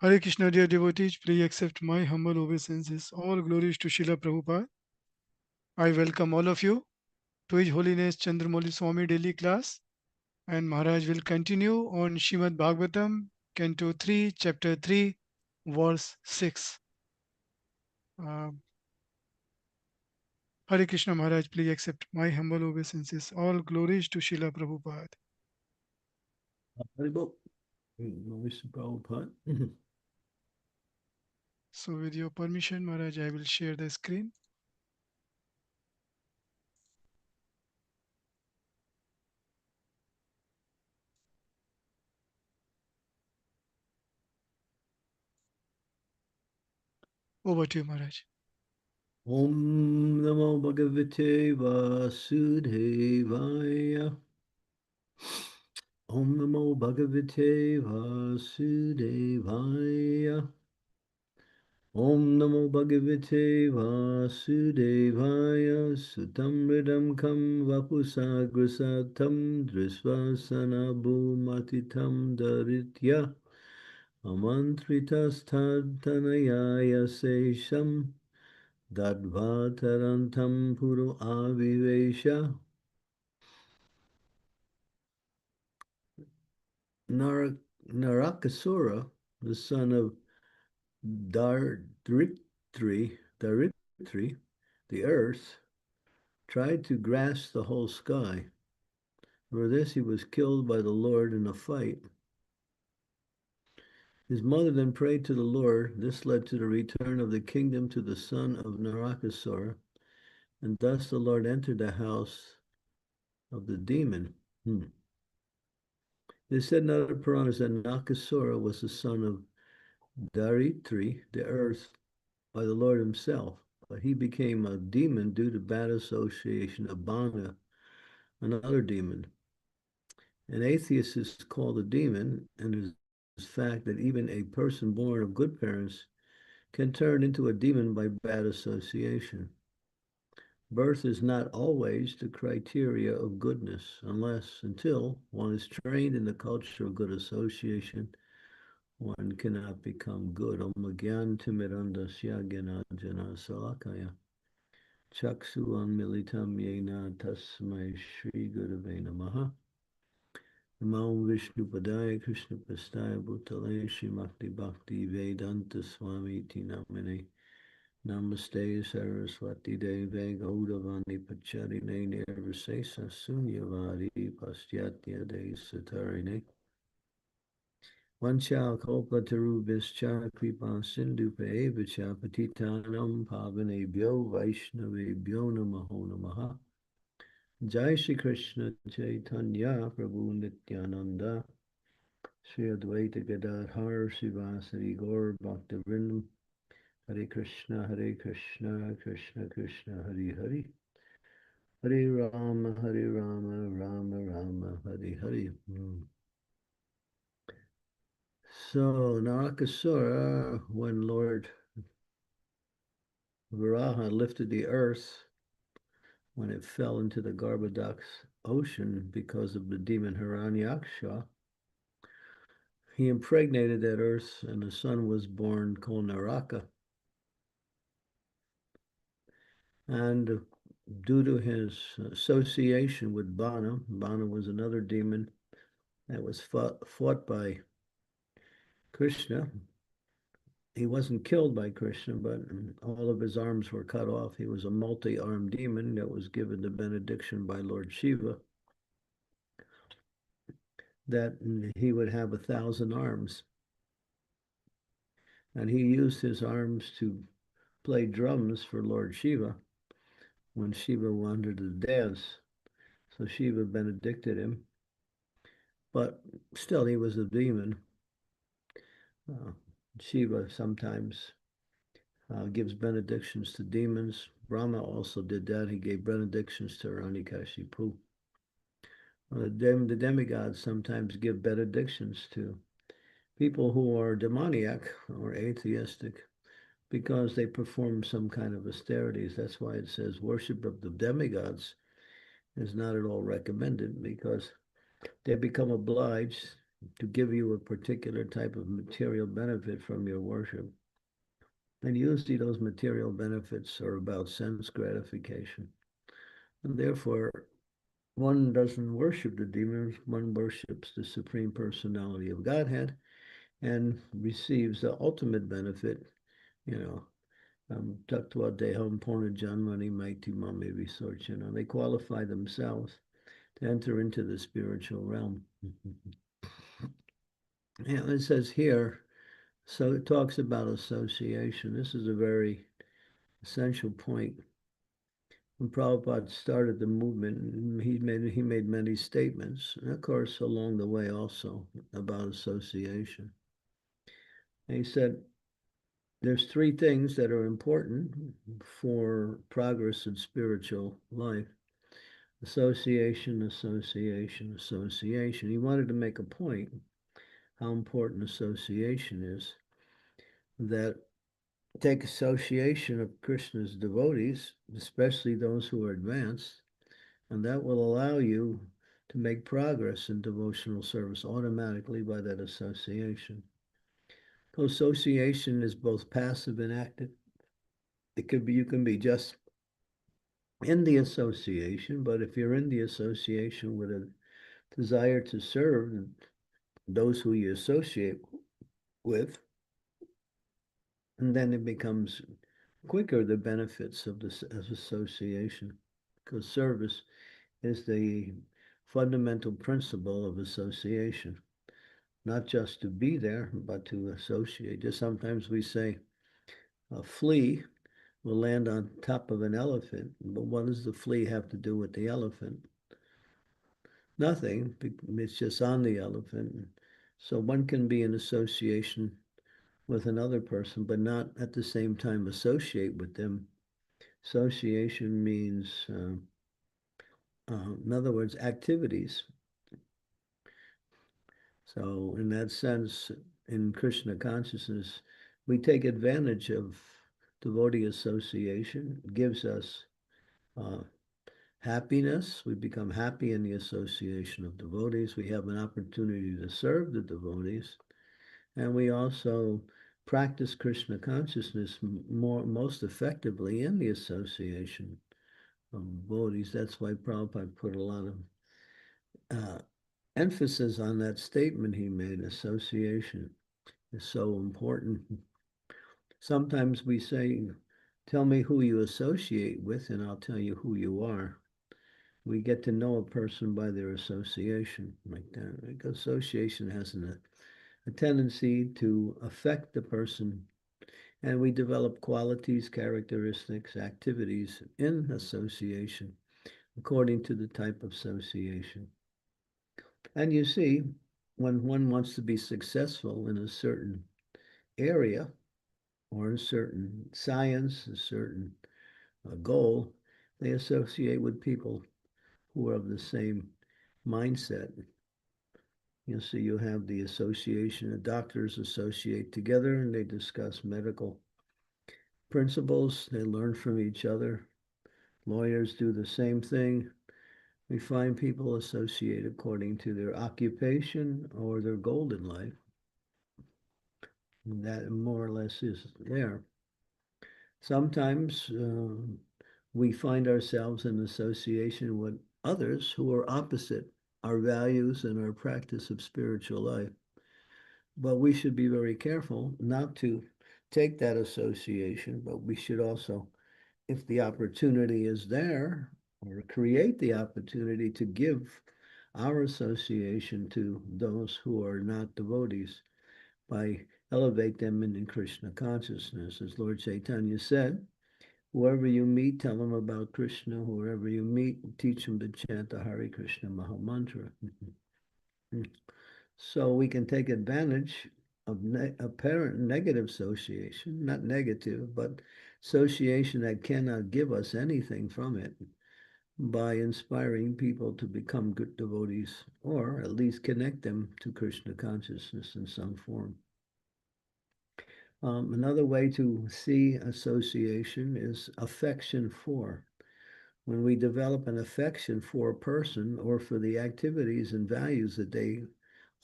Hare Krishna, dear devotees, please accept my humble obeisances. All glories to Srila Prabhupada. I welcome all of you to His Holiness Candramauli Swami daily class. And Maharaj will continue on Shrimad Bhagavatam, Canto 3, Chapter 3, Verse 6. Uh, Hare Krishna Maharaj, please accept my humble obeisances. All glories to Srila Prabhupada. Haribol. Mr. Prabhupada. So, with your permission, Maharaj, I will share the screen. Over to you, Maharaj. Om Namo Bhagavate Vasudevaya. Om Namo Bhagavate Vasudevaya. Om Namo Bhagavate Vasudevaya. Sutam Ridam Kam Vapusagrasatam Drisvasana Bhumatitam Daritya. Amantritas Sesham Dadvatarantam Puru Avivesha. Narakasura, the son of Daritri, the earth, tried to grasp the whole sky. For this he was killed by the Lord in a fight. His mother then prayed to the Lord. This led to the return of the kingdom to the son of Narakasura, and thus the Lord entered the house of the demon. It is said in other Puranas that Nakasura was the son of Daritri, the earth, by the Lord himself, but he became a demon due to bad association of Bana, another demon. An atheist is called a demon, and it is fact that even a person born of good parents can turn into a demon by bad association. Birth is not always the criteria of goodness, until one is trained in the culture of good association, one cannot become good. Om Gyan Timirandasya Gyanajana Salakaya. Chaksu Anmilitam Yena Tasmai Shri Gurave Namaha. Namo Vishnu Padaya Krishna Pastaya Bhutale Srimakti Bhakti Vedanta Swami Tinamine. Namaste Saraswati Deve Gaudavani Pacharine Nirvisesa Sunyavari Pastyatya De Satarine. Vancha Kalpatarubhischa Kripa Sindhupe Vicha Patitanam Pavanebhyo Vaishnavebhyo Namaho Namaha. Jai Shri Krishna Chaitanya Prabhu Nityananda Sri Advaita Gadadhar Sivasari Gaur Bhaktivinoda Hare Krishna Krishna Krishna Hare Hare Hare Rama Rama Rama Hare Hare. So Narakasura, when Lord Varaha lifted the earth, when it fell into the Garbhodax ocean because of the demon Hiranyaksha, he impregnated that earth and a son was born called Naraka. And due to his association with Bana, Bana was another demon that was fought by Krishna. He wasn't killed by Krishna, but all of his arms were cut off. He was a multi-armed demon that was given the benediction by Lord Shiva that he would have 1,000 arms. And he used his arms to play drums for Lord Shiva when Shiva wanted to dance. So Shiva benedicted him. But still, he was a demon. Shiva sometimes gives benedictions to demons. Brahma also did that. He gave benedictions to Hiranyakashipu. The demigods sometimes give benedictions to people who are demoniac or atheistic because they perform some kind of austerities. That's why it says worship of the demigods is not at all recommended, because they become obliged to give you a particular type of material benefit from your worship. And usually those material benefits are about sense gratification. And therefore, one doesn't worship the demons, one worships the Supreme Personality of Godhead and receives the ultimate benefit, you know. Taktua Deham Porna Janmani Mighty Mame Research, they qualify themselves to enter into the spiritual realm. And it says here, so it talks about association. This is a very essential point. When Prabhupada started the movement, he made many statements, and of course along the way also about association. And he said, there's three things that are important for progress in spiritual life. Association, association, association. He wanted to make a point how important association is, that take association of Krishna's devotees, especially those who are advanced, and that will allow you to make progress in devotional service automatically by that association. Association is both passive and active. It could be, you can be just in the association, but if you're in the association with a desire to serve those who you associate with, and then it becomes quicker the benefits of this association, because service is the fundamental principle of association, not just to be there, but to associate. Just sometimes we say a flea will land on top of an elephant, but what does the flea have to do with the elephant? Nothing. It's just on the elephant. So one can be in association with another person, but not at the same time associate with them. Association means, in other words, activities. So in that sense, in Krishna consciousness, we take advantage of devotee association. It gives us happiness. We become happy in the association of devotees. We have an opportunity to serve the devotees. And we also practice Krishna consciousness most effectively in the association of devotees. That's why Prabhupada put a lot of emphasis on that statement he made. Association is so important. Sometimes we say, tell me who you associate with, and I'll tell you who you are. We get to know a person by their association, like that. Like association has a tendency to affect the person, and we develop qualities, characteristics, activities in association according to the type of association. And you see, when one wants to be successful in a certain area or a certain science, a certain goal, they associate with people who are of the same mindset. You see, you have the association of doctors associate together and they discuss medical principles. They learn from each other. Lawyers do the same thing. We find people associate according to their occupation or their goal in life. And that more or less is there. Sometimes we find ourselves in association with others who are opposite our values and our practice of spiritual life. But we should be very careful not to take that association, but we should also, if the opportunity is there, or create the opportunity to give our association to those who are not devotees by elevate them in Krishna consciousness. As Lord Chaitanya said, whoever you meet, tell them about Krishna. Whoever you meet, teach them to chant the Hare Krishna Mahamantra. So we can take advantage of apparent negative association, not negative, but association that cannot give us anything from it, by inspiring people to become good devotees, or at least connect them to Krishna consciousness in some form. Another way to see association is affection for. When we develop an affection for a person or for the activities and values that they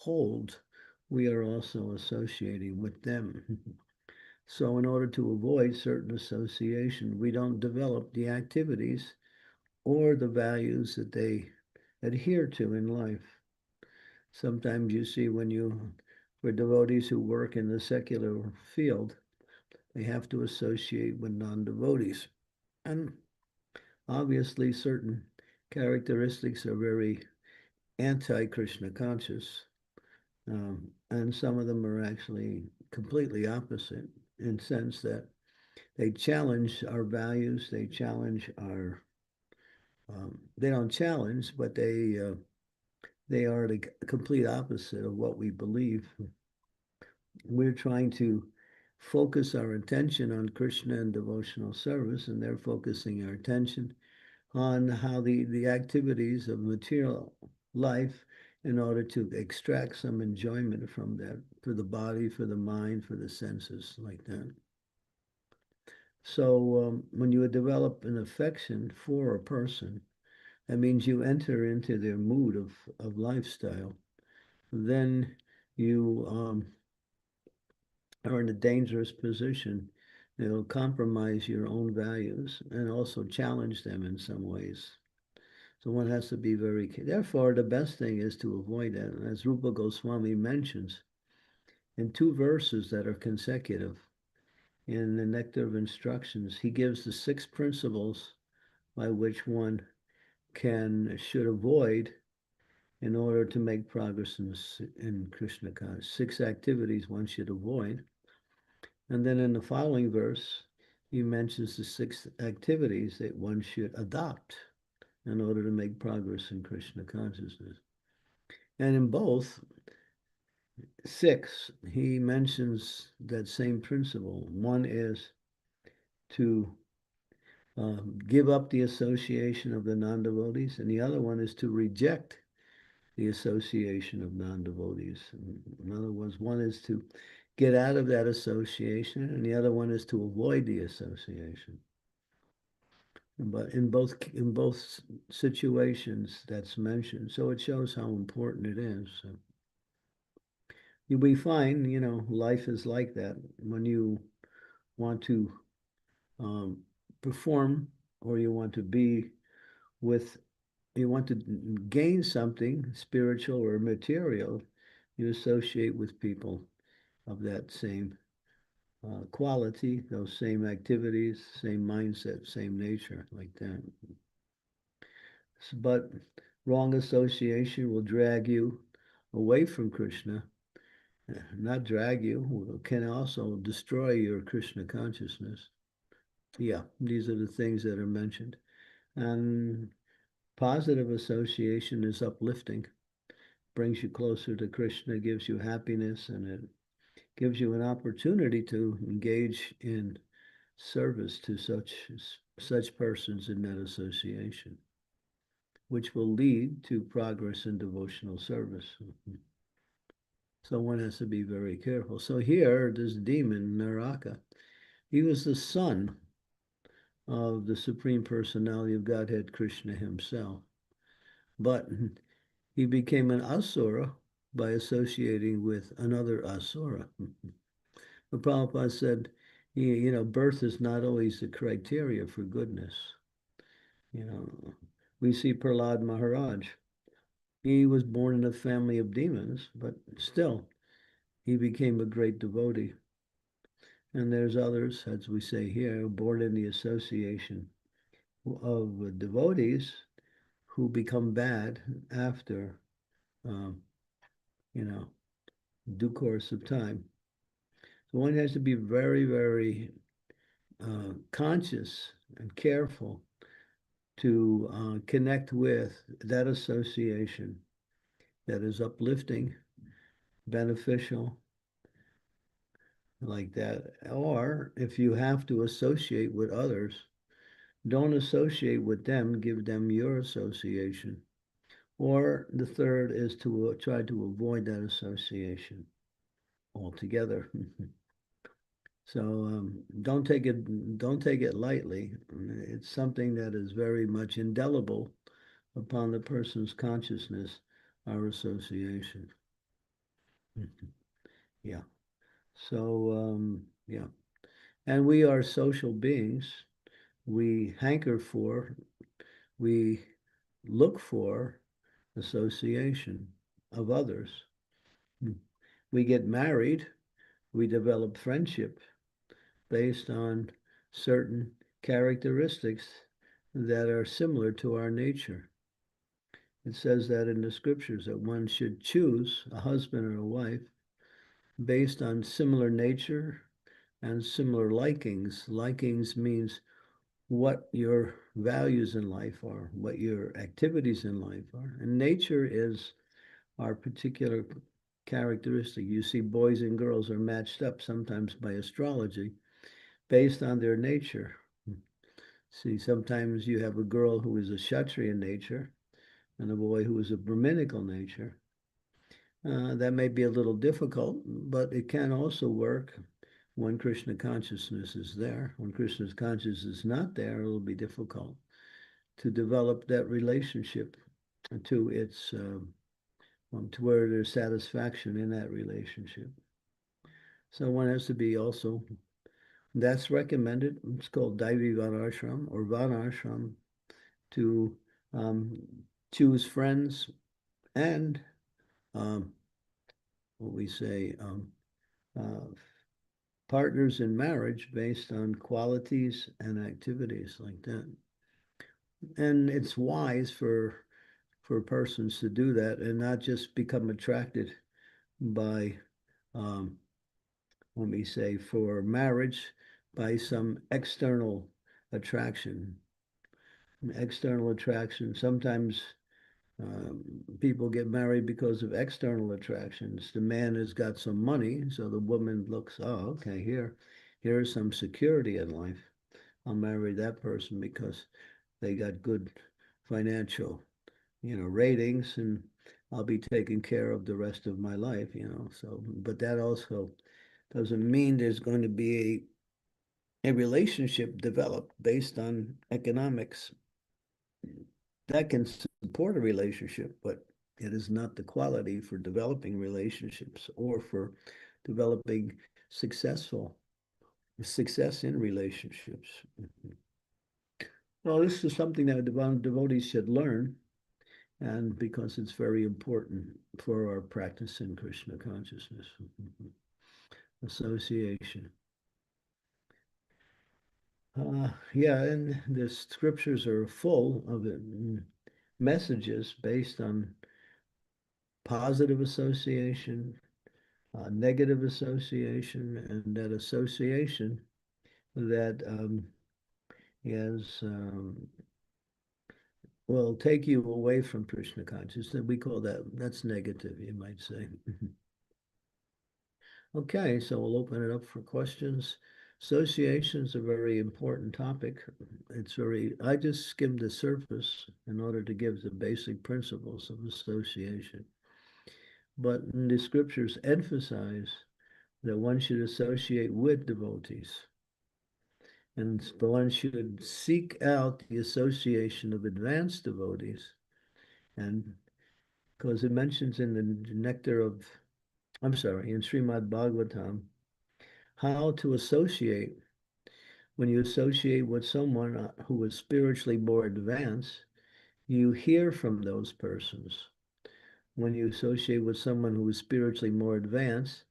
hold, we are also associating with them. So, in order to avoid certain association, we don't develop the activities or the values that they adhere to in life. Sometimes you see for devotees who work in the secular field, they have to associate with non devotees. And obviously, certain characteristics are very anti Krishna conscious, and some of them are actually completely opposite in the sense that they challenge our values, they challenge our, they don't challenge, but they are the complete opposite of what we believe. We're trying to focus our attention on Krishna and devotional service, and they're focusing our attention on how the activities of material life in order to extract some enjoyment from that for the body, for the mind, for the senses, like that. So when you develop an affection for a person, that means you enter into their mood of lifestyle. Then you are in a dangerous position. It'll compromise your own values and also challenge them in some ways. So one has to be very careful. Therefore, the best thing is to avoid that. And as Rupa Goswami mentions in two verses that are consecutive in the Nectar of Instructions, he gives the 6 principles by which one should avoid in order to make progress in Krishna consciousness. 6 activities one should avoid. And then in the following verse, he mentions the 6 activities that one should adopt in order to make progress in Krishna consciousness. And in both 6, he mentions that same principle. One is to give up the association of the non-devotees, and the other one is to reject the association of non-devotees. In other words, one is to get out of that association, and the other one is to avoid the association. But in both situations, that's mentioned. So it shows how important it is. So we find, life is like that. When you want to perform, or you want to be with, you want to gain something spiritual or material, you associate with people of that same quality, those same activities, same mindset, same nature, like that. But wrong association will drag you away from Krishna, not drag you, can also destroy your Krishna consciousness. Yeah, these are the things that are mentioned. And positive association is uplifting, brings you closer to Krishna, gives you happiness, and it gives you an opportunity to engage in service to such persons in that association, which will lead to progress in devotional service. So one has to be very careful. So here, this demon, Naraka, he was the son of the Supreme Personality of Godhead, Krishna himself. But he became an asura by associating with another asura. But Prabhupada said, birth is not always the criteria for goodness. We see Prahlad Maharaj. He was born in a family of demons, but still, he became a great devotee. And there's others, as we say here, born in the association of devotees who become bad after, um, due course of time. So one has to be very, very conscious and careful to connect with that association that is uplifting, beneficial, like that. Or if you have to associate with others, don't associate with them, give them your association. Or the third is to try to avoid that association altogether. So don't take it lightly. It's something that is very much indelible upon the person's consciousness, our association. Yeah. So, yeah. And we are social beings. We hanker for, we look for association of others. We get married, we develop friendship based on certain characteristics that are similar to our nature. It says that in the scriptures that one should choose a husband or a wife based on similar nature and similar likings. Likings means what your values in life are, what your activities in life are. And nature is our particular characteristic. You see, boys and girls are matched up sometimes by astrology based on their nature. See, sometimes you have a girl who is a Kshatriya nature and a boy who is a Brahminical nature. That may be a little difficult, but it can also work when Krishna consciousness is there. When Krishna's consciousness is not there, it'll be difficult to develop that relationship to its to where there's satisfaction in that relationship. So one has to be also, that's recommended. It's called Daivi Varashram or Varashram to um, choose friends and what we say uh, partners in marriage based on qualities and activities like that. And it's wise for persons to do that and not just become attracted by let me say for marriage by some external attraction. External attraction. Sometimes people get married because of external attractions. The man has got some money, so the woman looks, oh, okay, here's some security in life. I'll marry that person because they got good financial, ratings, and I'll be taken care of the rest of my life. So, but that also doesn't mean there's going to be a relationship developed based on economics that can support a relationship, but it is not the quality for developing relationships or for developing success in relationships. Well, this is something that devotees should learn, and because it's very important for our practice in Krishna consciousness. Association. Yeah, and the scriptures are full of it, messages based on positive association, negative association, and that association that is will take you away from Krishna consciousness. We call that's negative, you might say. Okay, so we'll open it up for questions. Association is a very important topic. I just skimmed the surface in order to give the basic principles of association. But the scriptures emphasize that one should associate with devotees. And one should seek out the association of advanced devotees. And because it mentions in the nectar of, I'm sorry, in Srimad Bhagavatam, how to associate. When you associate with someone who is spiritually more advanced, you hear from those persons. When you associate with someone who is spiritually more advanced,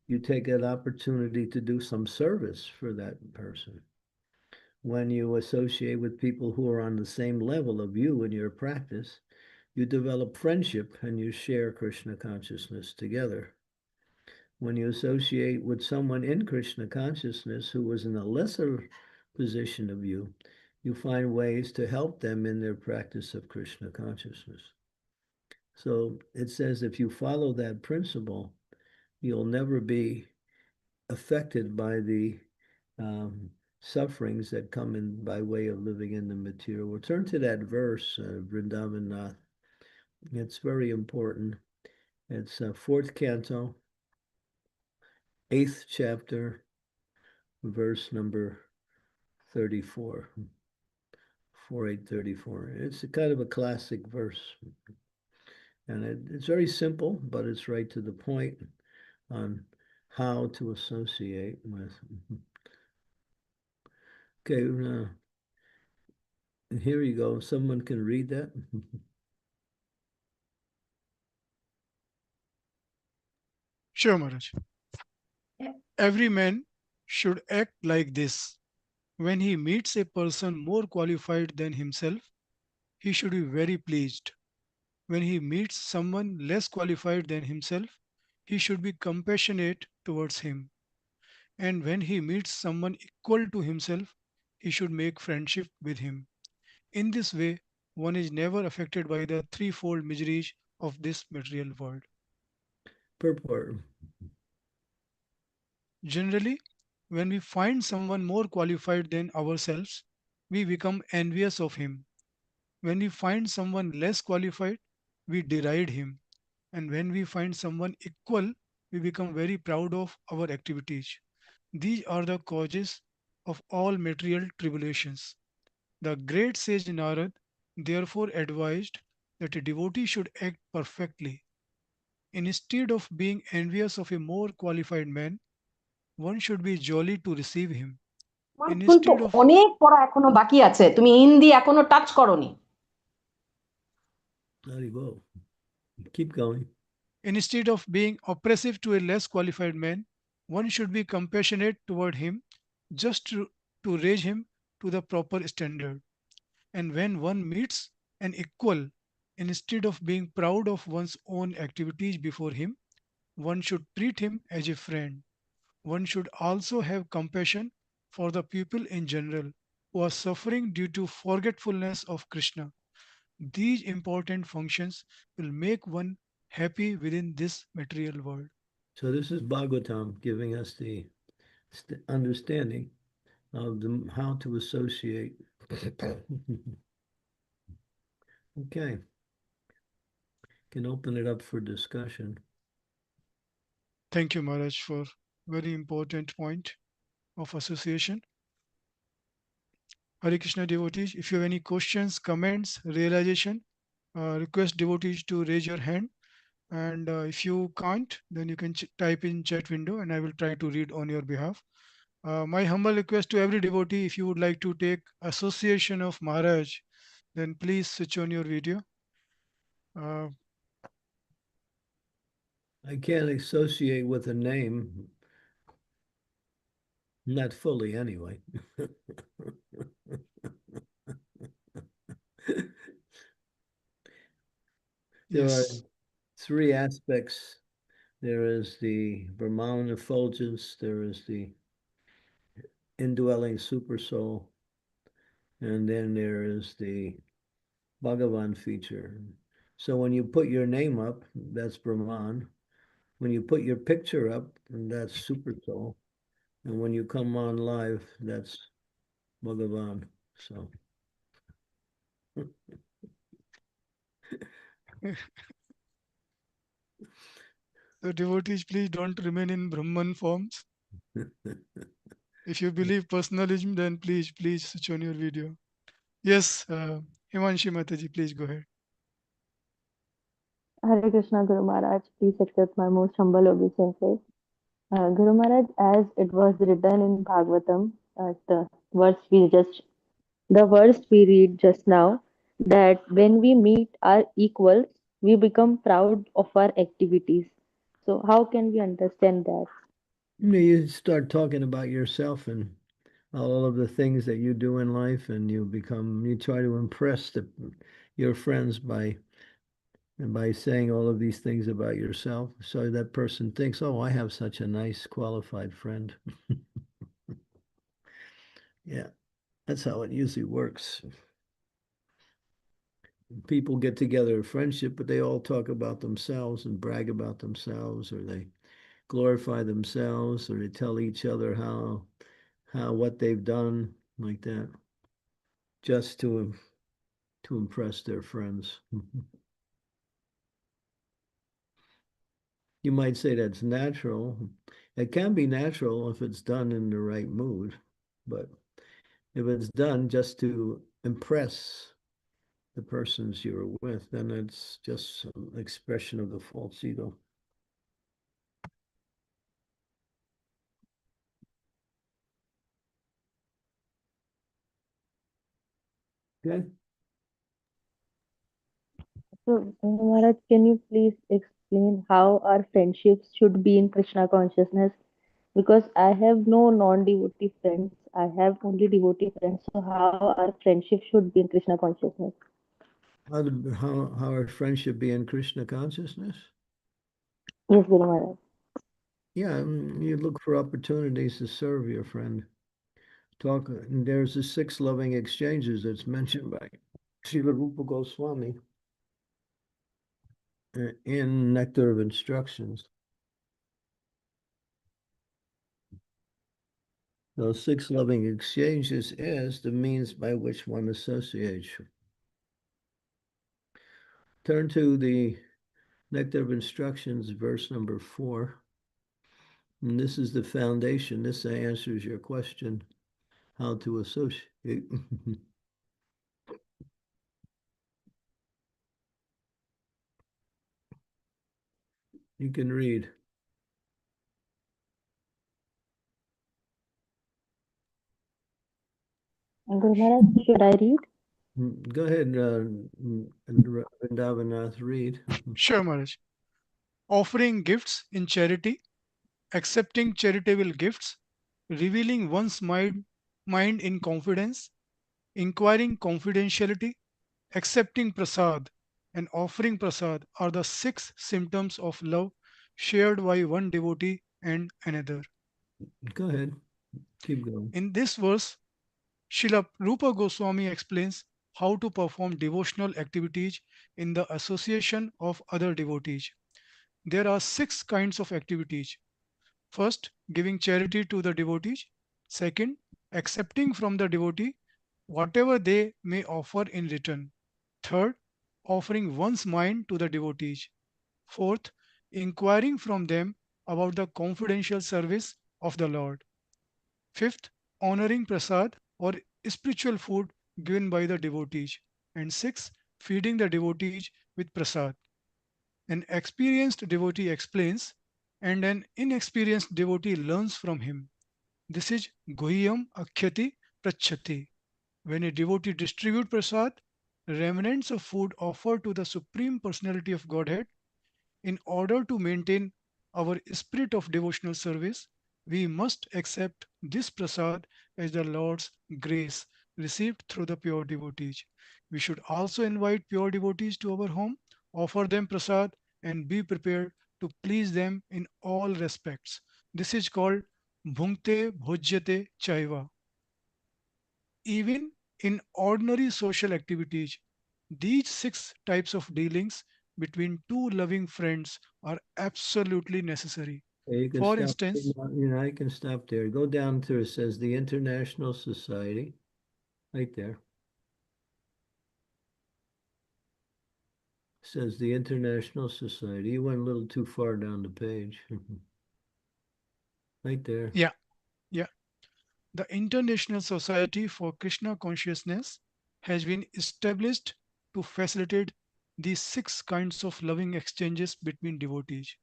you take an opportunity to do some service for that person. When you associate with people who are on the same level of you in your practice, you develop friendship and you share Krishna consciousness together. When you associate with someone in Krishna consciousness who is in a lesser position of you, you find ways to help them in their practice of Krishna consciousness. So it says if you follow that principle, you'll never be affected by the sufferings that come in by way of living in the material. We'll turn to that verse, Vrindavan. It's very important. It's fourth canto, 8th chapter, verse number 34, 4834. It's a kind of a classic verse. And it's very simple, but it's right to the point. on how to associate with. Okay, here you go. Someone can read that. Sure, Maharaj. Every man should act like this. When he meets a person more qualified than himself, he should be very pleased. When he meets someone less qualified than himself, he should be compassionate towards him. And when he meets someone equal to himself, he should make friendship with him. In this way, one is never affected by the threefold miseries of this material world. Purport. Generally, when we find someone more qualified than ourselves, we become envious of him. When we find someone less qualified, we deride him. And when we find someone equal, we become very proud of our activities. These are the causes of all material tribulations. The great sage Narad therefore advised that a devotee should act perfectly. Instead of being envious of a more qualified man, one should be jolly to receive him. মান্টুল তো Instead of অনেক পড়া এখনো বাকি আছে, তুমি হিন্দি এখনো touch করোনি। Very well. Keep going. Instead of being oppressive to a less qualified man, one should be compassionate toward him just to raise him to the proper standard. And when one meets an equal, instead of being proud of one's own activities before him, one should treat him as a friend. One should also have compassion for the people in general who are suffering due to forgetfulness of Krishna. These important functions will make one happy within this material world. So this is Bhagavatam giving us the understanding of how to associate. Okay. Can open it up for discussion. Thank you, Maharaj, for very important point of association. Hare Krishna devotees, if you have any questions, comments, realization, request devotees to raise your hand. And if you can't, then you can type in chat window and I will try to read on your behalf. My humble request to every devotee, if you would like to take association of Maharaj, then please switch on your video. Uh, I can't associate with a name, not fully anyway. There are yes, three aspects. There is the Brahman effulgence, there is the indwelling supersoul, and then there is the Bhagavan feature. So when you put your name up, that's Brahman. When you put your picture up, that's supersoul. And when you come on live, that's Bhagavan. So so devotees, please don't remain in Brahman forms. If you believe personalism, then please switch on your video. Yes, Himanshi Mataji, please go ahead. Hare Krishna Guru Maharaj, please accept my most humble obeisances. Guru Maharaj, as it was written in Bhagavatam, verse we just the verse we read just now, that when we meet our equals, we become proud of our activities. So how can we understand that? you start talking about yourself and all of the things that you do in life, and you try to impress your friends by saying all of these things about yourself. So that person thinks, oh, I have such a nice, qualified friend. Yeah, that's how it usually works. People get together in friendship, but they all talk about themselves and brag about themselves, or they glorify themselves, or they tell each other how what they've done, like that, just to impress their friends. You might say that's natural. It can be natural if it's done in the right mood, but if it's done just to impress the persons you're with, then it's just an expression of the false ego. Okay. So, Maharaj, can you please explain how our friendships should be in Krishna consciousness? Because I have no non-devotee friends. I have only devotee friends. So, how our friendship should be in Krishna consciousness? How our friendship be in Krishna consciousness? Yes, Guru Maharaj. Yeah, you look for opportunities to serve your friend. There's the 6 loving exchanges that's mentioned by Srila Rupa Goswami in Nectar of Instructions. Those 6 loving exchanges is the means by which one associates. Turn to the Nectar of Instructions, verse number 4. And this is the foundation. This answers your question, how to associate. You can read. Guru Maharaj, should I read? Go ahead, Vrindavanath, read. Sure, Maharaj. Offering gifts in charity, accepting charitable gifts, revealing one's mind in confidence, inquiring confidentiality, accepting prasad, and offering prasad are the 6 symptoms of love shared by one devotee and another. Go ahead. Keep going. In this verse, Srila Rupa Goswami explains how to perform devotional activities in the association of other devotees. There are 6 kinds of activities. First, giving charity to the devotees. Second, accepting from the devotee whatever they may offer in return. Third, offering one's mind to the devotees. Fourth, inquiring from them about the confidential service of the Lord. Fifth, honoring prasad or spiritual food given by the devotees. And sixth, feeding the devotees with prasad. An experienced devotee explains, and an inexperienced devotee learns from him. This is Guhyam Akhyati Prachati. When a devotee distributes prasad, remnants of food offered to the Supreme Personality of Godhead, in order to maintain our spirit of devotional service, we must accept this prasad as the Lord's grace received through the pure devotees. We should also invite pure devotees to our home, offer them prasad, and be prepared to please them in all respects. This is called Bhunkte Bhojyate Chaiva. Even in ordinary social activities, these 6 types of dealings between two loving friends are absolutely necessary. Okay, you can For stop. instance, I can stop there. Go down to it says the International Society, right there. It says the International Society. You went a little too far down the page. Right there. yeah, yeah, the International Society for Krishna Consciousness has been established to facilitate these 6 kinds of loving exchanges between devotees.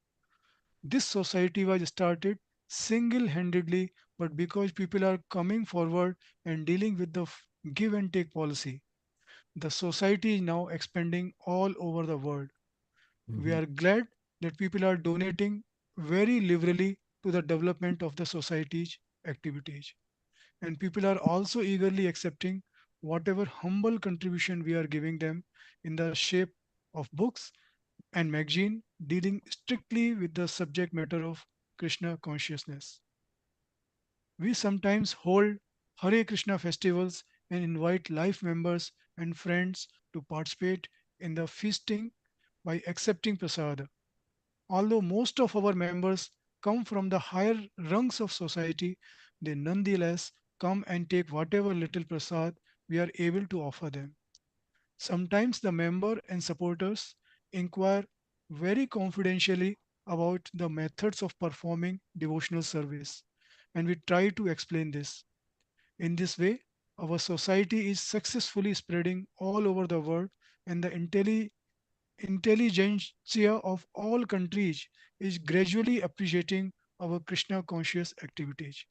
This society was started single handedly, but because people are coming forward and dealing with the give and take policy, the society is now expanding all over the world. We Mhm. are glad that people are donating very liberally to the development of the society's activities. And people are also eagerly accepting whatever humble contribution we are giving them in the shape of books and magazine dealing strictly with the subject matter of Krishna consciousness. We sometimes hold Hare Krishna festivals and invite life members and friends to participate in the feasting by accepting prasad. Although most of our members come from the higher rungs of society, they nonetheless come and take whatever little prasad we are able to offer them. Sometimes the member and supporters inquire very confidentially about the methods of performing devotional service, and we try to explain this. In this way, our society is successfully spreading all over the world, and the intelligentsia of all countries is gradually appreciating our Krishna conscious activities.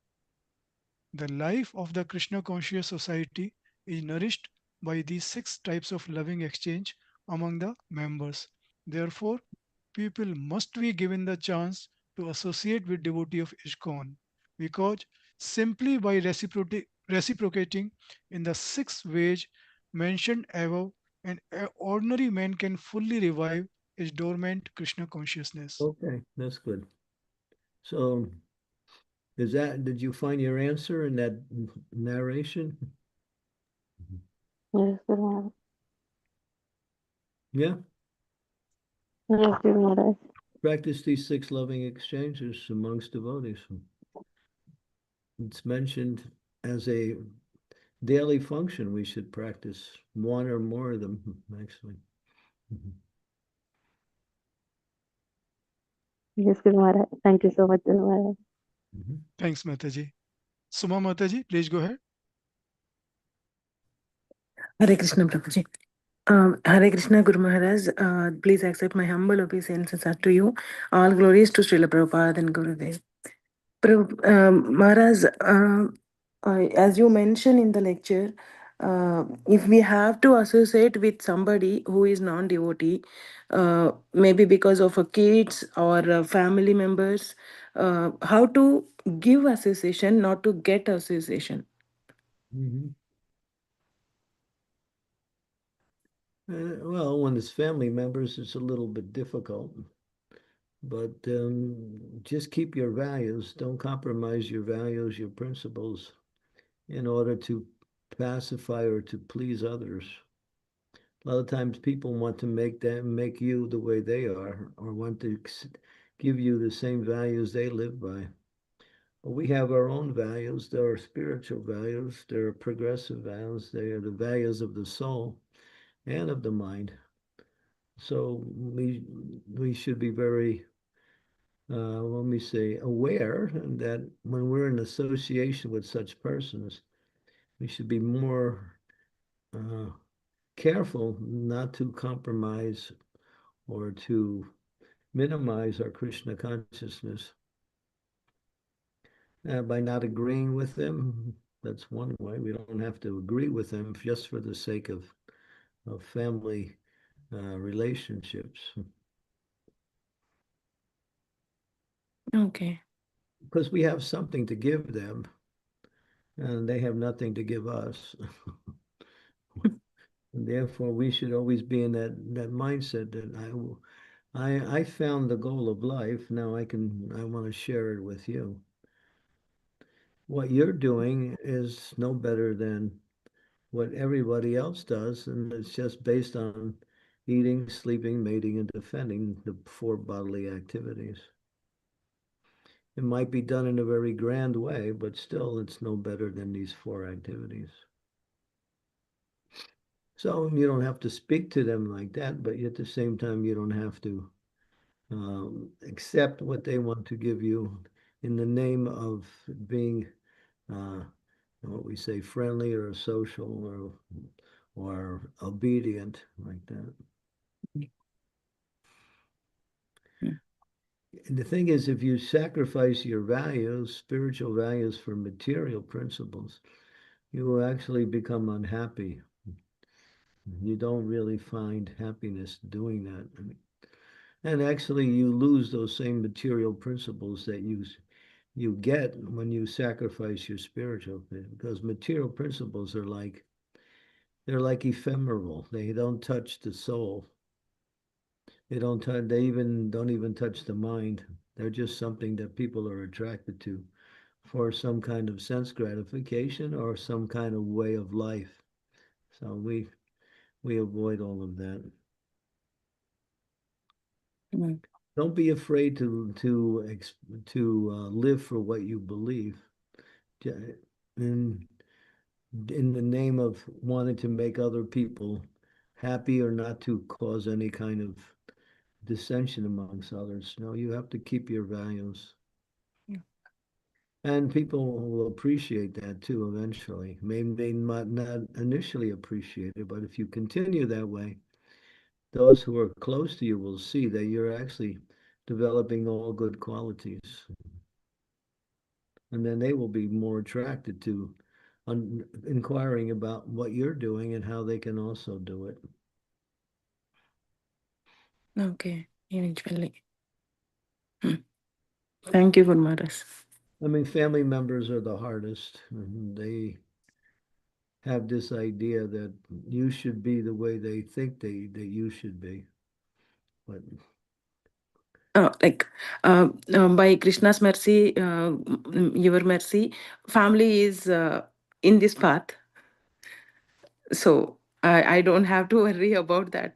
The life of the Krishna conscious society is nourished by these 6 types of loving exchange among the members. Therefore, people must be given the chance to associate with devotee of ISKCON, because simply by reciprocating in the 6 ways mentioned above, an ordinary man can fully revive his dormant Krishna consciousness. Okay, that's good. So, did you find your answer in that narration? Yes, Guru Maharaj. Yeah. Yes, Guru Maharaj. Practice these 6 loving exchanges amongst devotees. It's mentioned as a daily function. We should practice one or more of them, actually. Yes, Guru Maharaj. Thank you so much, Guru Maharaj. Thanks, Mataji. Suma Mataji, please go ahead. Hare Krishna, Prabhuji. Hare Krishna, Guru Maharaj. Please accept my humble obeisances to you. All glories to Srila Prabhupada and Gurudev. Maharaj, as you mentioned in the lecture, if we have to associate with somebody who is non-devotee, maybe because of kids or family members, how to give association, not to get association? Well, when it's family members, it's a little bit difficult. But just keep your values. Don't compromise your values, your principles, in order to pacify or to please others. A lot of times people want to make you the way they are, or want to give you the same values they live by. But we have our own values. There are spiritual values. There are progressive values. They are the values of the soul and of the mind. So we should be very, let me say, aware that when we're in association with such persons, we should be more careful not to compromise or to minimize our Krishna consciousness. By not agreeing with them, that's one way. We don't have to agree with them just for the sake of family relationships. Okay. Because we have something to give them, and they have nothing to give us. And therefore, we should always be in that mindset that I found the goal of life. Now I want to share it with you. What you're doing is no better than what everybody else does, and it's just based on eating, sleeping, mating, and defending, the 4 bodily activities. It might be done in a very grand way, but still it's no better than these 4 activities. So you don't have to speak to them like that, but at the same time, you don't have to accept what they want to give you in the name of being, what we say, friendly or social or obedient, like that. And the thing is, if you sacrifice your values, spiritual values, for material principles, you will actually become unhappy. You don't really find happiness doing that. And actually, you lose those same material principles that you get when you sacrifice your spiritual thing, because material principles are they're like ephemeral. They don't touch the soul. They don't touch, they even don't even touch the mind. They're just something that people are attracted to for some kind of sense gratification or some kind of way of life. So we avoid all of that. Mm. Don't be afraid to live for what you believe. In the name of wanting to make other people happy or not to cause any kind of dissension amongst others. No, you have to keep your values. Yeah. And people will appreciate that too eventually. May not initially appreciate it, but if you continue that way, those who are close to you will see that you're actually developing all good qualities. And then they will be more attracted to inquiring about what you're doing and how they can also do it. Okay, eventually. Thank you, Guru Maharaj. I mean, family members are the hardest. They have this idea that you should be the way they think that you should be. But By Krishna's mercy, your mercy, family is in this path. So I don't have to worry about that,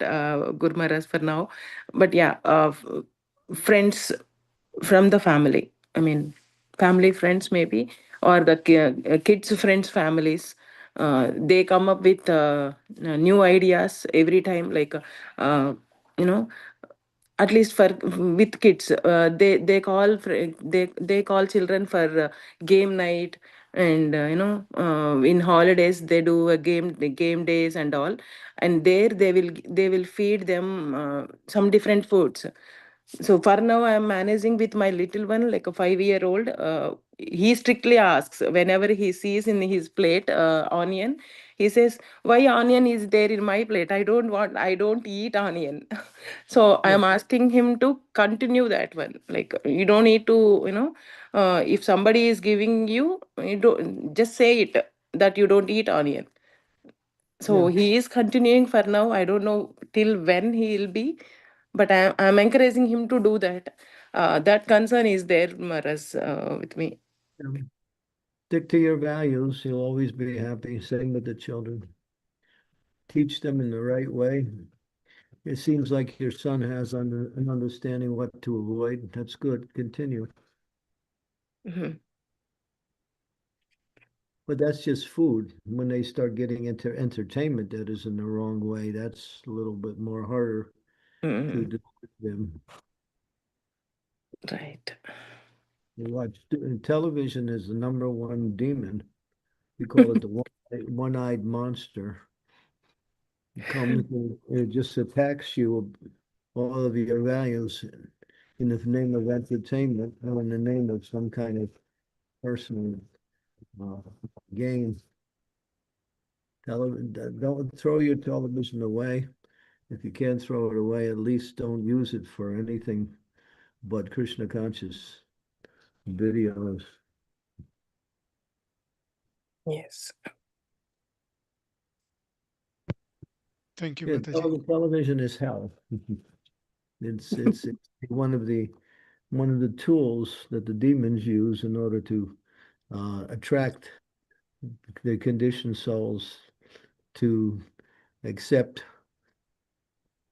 Guru Maharaj, for now. But yeah, friends from the family. I mean, family friends maybe, or the kids' friends' families. They come up with new ideas every time, uh, you know, at least for with kids, they call children for game night, and in holidays they do a game days and all, and there they will feed them some different foods. So for now, I am managing with my little one, like a 5-year-old. He strictly asks whenever he sees in his plate onion. He says, "Why onion is there in my plate? I don't eat onion." So I am asking him to continue that one. Like, you don't need to, if somebody is giving you, you don't just say it that you don't eat onion. So he is continuing for now. I don't know till when he will be, but I'm encouraging him to do that. That concern is there, Maras, with me. stick to your values. You'll always be happy. Same with the children. Teach them in the right way. It seems like your son has an understanding what to avoid. That's good. Continue. Mhm. But that's just food. When they start getting into entertainment that is in the wrong way, that's a little bit more harder to Mhm. do with them. Right. You watch television is the number one demon. We call it the one-eyed monster. It comes and it just attacks you, all of your values, in the name of entertainment or in the name of some kind of personal uh, gain. Don't throw your television away. If you can't throw it away, at least don't use it for anything but Krishna conscious videos. Yes. Thank you, Yeah, Mataji. television is hell. It's one of the tools that the demons use in order to attract the conditioned souls to accept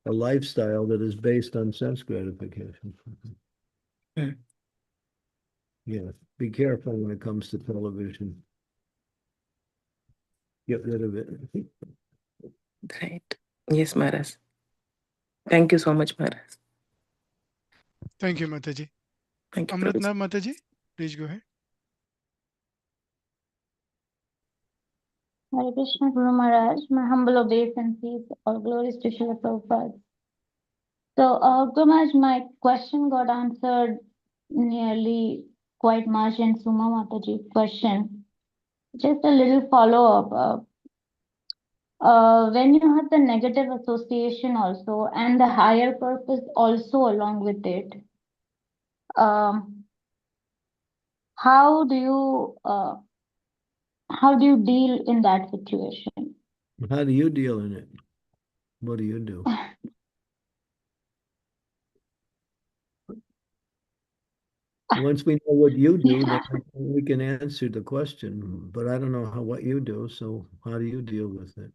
a lifestyle that is based on sense gratification. Mm. Yeah, be careful when it comes to television. Get rid of it. Right. Yes, Maras. Thank you so much, Maras. Thank you, Mataji. Thank you, Prabhuji. Amritna Mataji, please go ahead. Hare Krishna Guru Maharaj, my humble obeisances, all glories to Srila Prabhupada. So, Guru Maharaj, my question got answered nearly quite much in Suma Mataji's question. Just a little follow-up. When you have the negative association also and the higher purpose also along with it, um, how do you deal in that situation? How do you deal in it? What do you do? Once we know what you do, then we can answer the question. But I don't know what you do, so how do you deal with it?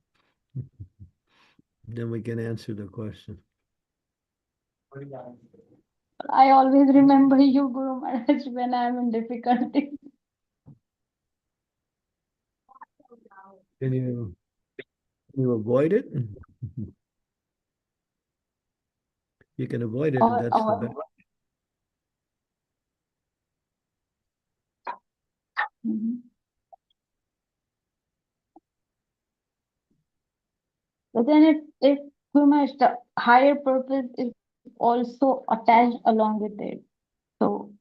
Then we can answer the question. I always remember you, Guru Maharaj, when I'm in difficulty. Can you avoid it? You can avoid it, and that's the best. Mhm. But then if Guru Maharaj, the higher purpose is also attached along with it. So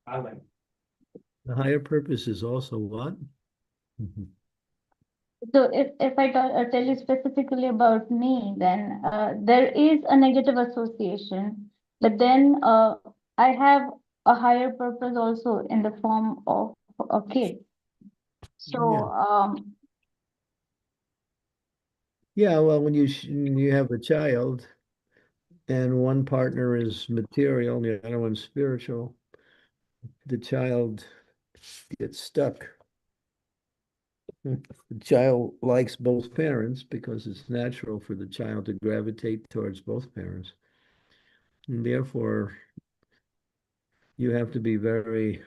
The higher purpose is also what? So if I tell you specifically about me, then there is a negative association, but then I have a higher purpose also in the form of a kid. So Yeah, well, when you have a child and one partner is material and the other one's spiritual, the child gets stuck. The child likes both parents because it's natural for the child to gravitate towards both parents. And therefore, you have to be very,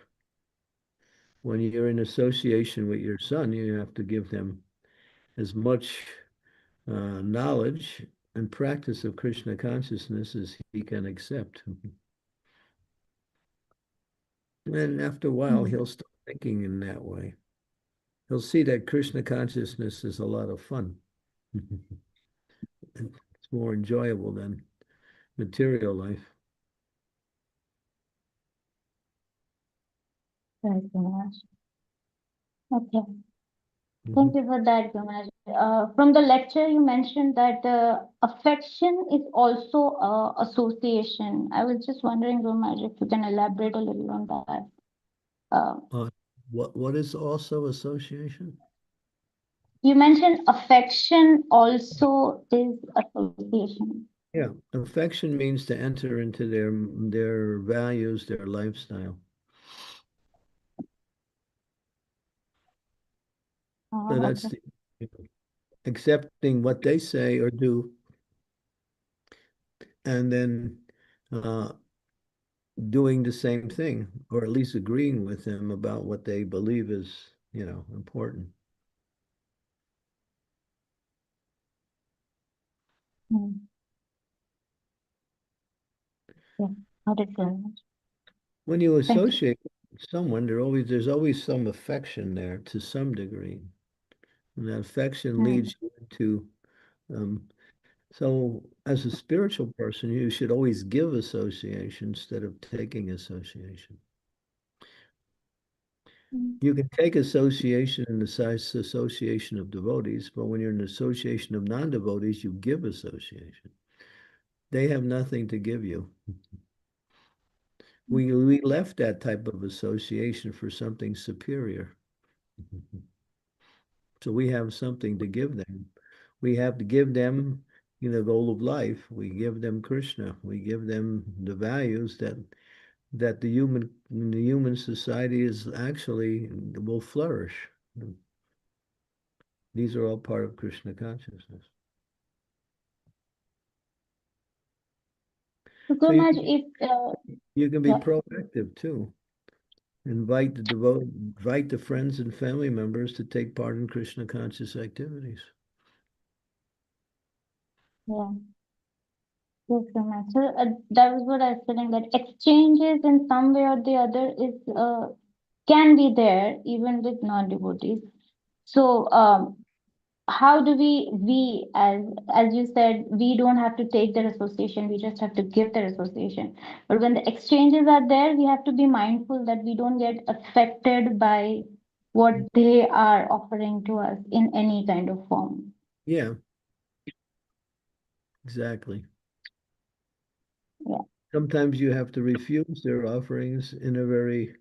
when you're in association with your son, you have to give them as much knowledge and practice of Krishna consciousness as he can accept. And after a while, he'll start thinking in that way. He'll see that Krishna consciousness is a lot of fun. It's more enjoyable than material life. Right, Gumaraj. Okay. Thank you for that, Gumaraj. From the lecture, you mentioned that affection is also association. I was just wondering, Gumaraj, if you can elaborate a little on that. What is also association? You mentioned affection also is association. Yeah, affection means to enter into their values, their lifestyle. So that's Okay. accepting what they say or do, and then doing the same thing, or at least agreeing with them about what they believe is, important. Yeah, got it, Gumaraj. When you Thank you. associate with someone, there's always some affection there to some degree. And that affection leads you into so as a spiritual person, you should always give association instead of taking association. You can take association in the size association of devotees, but when you're in an association of non-devotees, you give association. They have nothing to give you. We left that type of association for something superior. So we have something to give them. We have to give them, the goal of life. We give them Krishna. We give them the values that the human society is actually will flourish. These are all part of Krishna consciousness. So much if you can be yeah. proactive too. Invite the friends and family members to take part in Krishna conscious activities. Yeah. Yes, so much. So that was what I was saying, that exchanges in some way or the other is can be there even with non-devotees. So how do we as you said, we don't have to take their association, we just have to give their association. But when the exchanges are there, we have to be mindful that we don't get affected by what they are offering to us in any kind of form. Yeah, exactly. Yeah. Sometimes you have to refuse their offerings in a very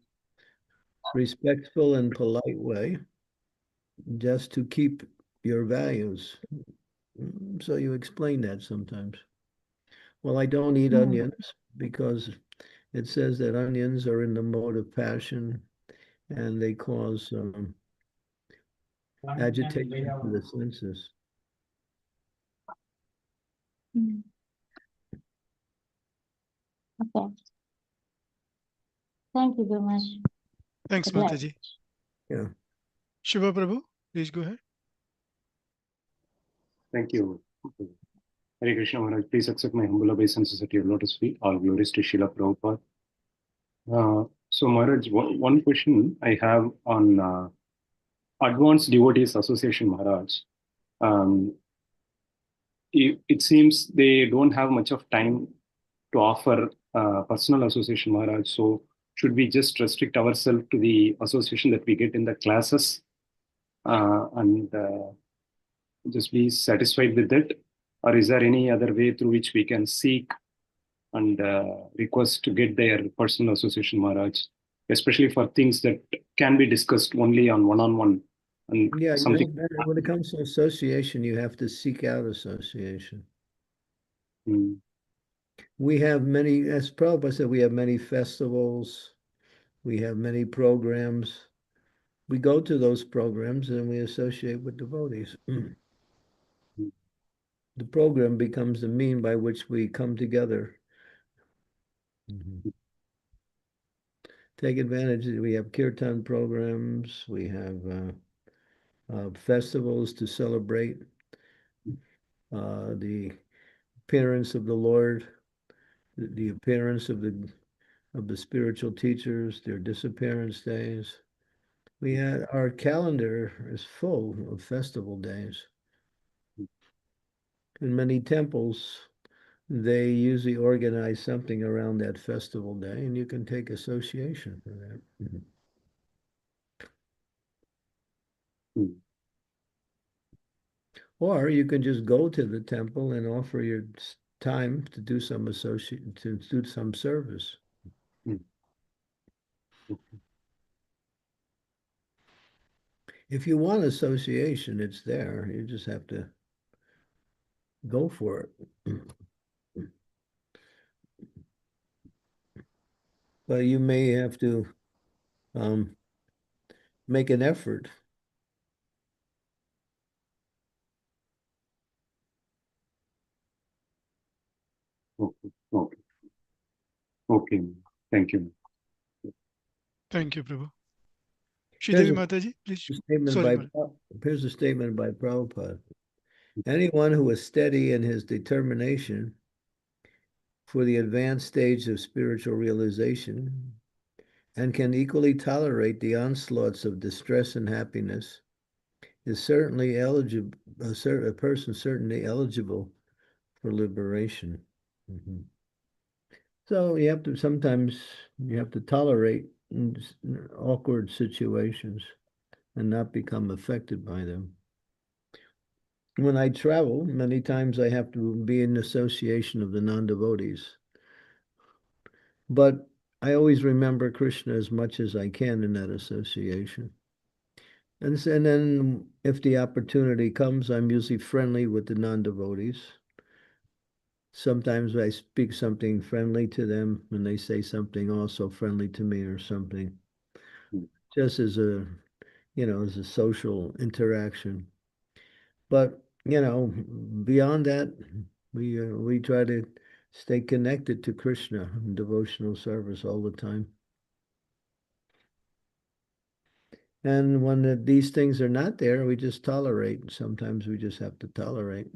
respectful and polite way, just to keep your values. So you explain that sometimes. Well, I don't eat onions because it says that onions are in the mode of passion and they cause agitation to the senses. Okay. Thank you very much. Thanks, Mataji. Yeah. Shiva Prabhu, please go ahead. Thank you. Hare Krishna Maharaj, please accept my humble obeisances at your lotus feet. All glories to Srila Prabhupada. So Maharaj, one question I have on Advanced Devotees Association, Maharaj. It seems they don't have much of time to offer personal association, Maharaj. So should we just restrict ourselves to the association that we get in the classes? and just be satisfied with it? Or is there any other way through which we can seek and request to get their personal association, Maharaj, especially for things that can be discussed only on one-on-one and Yeah, something? when it comes to association, you have to seek out association. Mm. We have many, as Prabhupada said, we have many festivals, we have many programs. We go to those programs and we associate with devotees. The program becomes the mean by which we come together. Take advantage. We have kirtan programs, we have festivals to celebrate the appearance of the Lord, the appearance of the spiritual teachers, their disappearance days. We had our calendar is full of festival days. In many temples, they usually organize something around that festival day, and you can take association for that. Mm. Or you can just go to the temple and offer your time to do some service. Mm. Okay. If you want association, it's there. You just have to go for it. But you may have to make an effort. Okay. Okay. Okay. Thank you. Thank you, Prabhu. Here's Sridevi a Mataji, please. statement Sorry, by Maharaj. here's a statement by Prabhupada. Anyone who is steady in his determination for the advanced stage of spiritual realization and can equally tolerate the onslaughts of distress and happiness is certainly eligible, a person certainly eligible for liberation. So you have to sometimes you have to tolerate awkward situations and not become affected by them. When I travel, many times I have to be in association of the non-devotees. But I always remember Krishna as much as I can in that association. And then if the opportunity comes, I'm usually friendly with the non-devotees. Sometimes I speak something friendly to them and they say something also friendly to me or something. Just as as a social interaction. But, beyond that, we try to stay connected to Krishna in devotional service all the time. And when these things are not there, we just tolerate. Sometimes we just have to tolerate.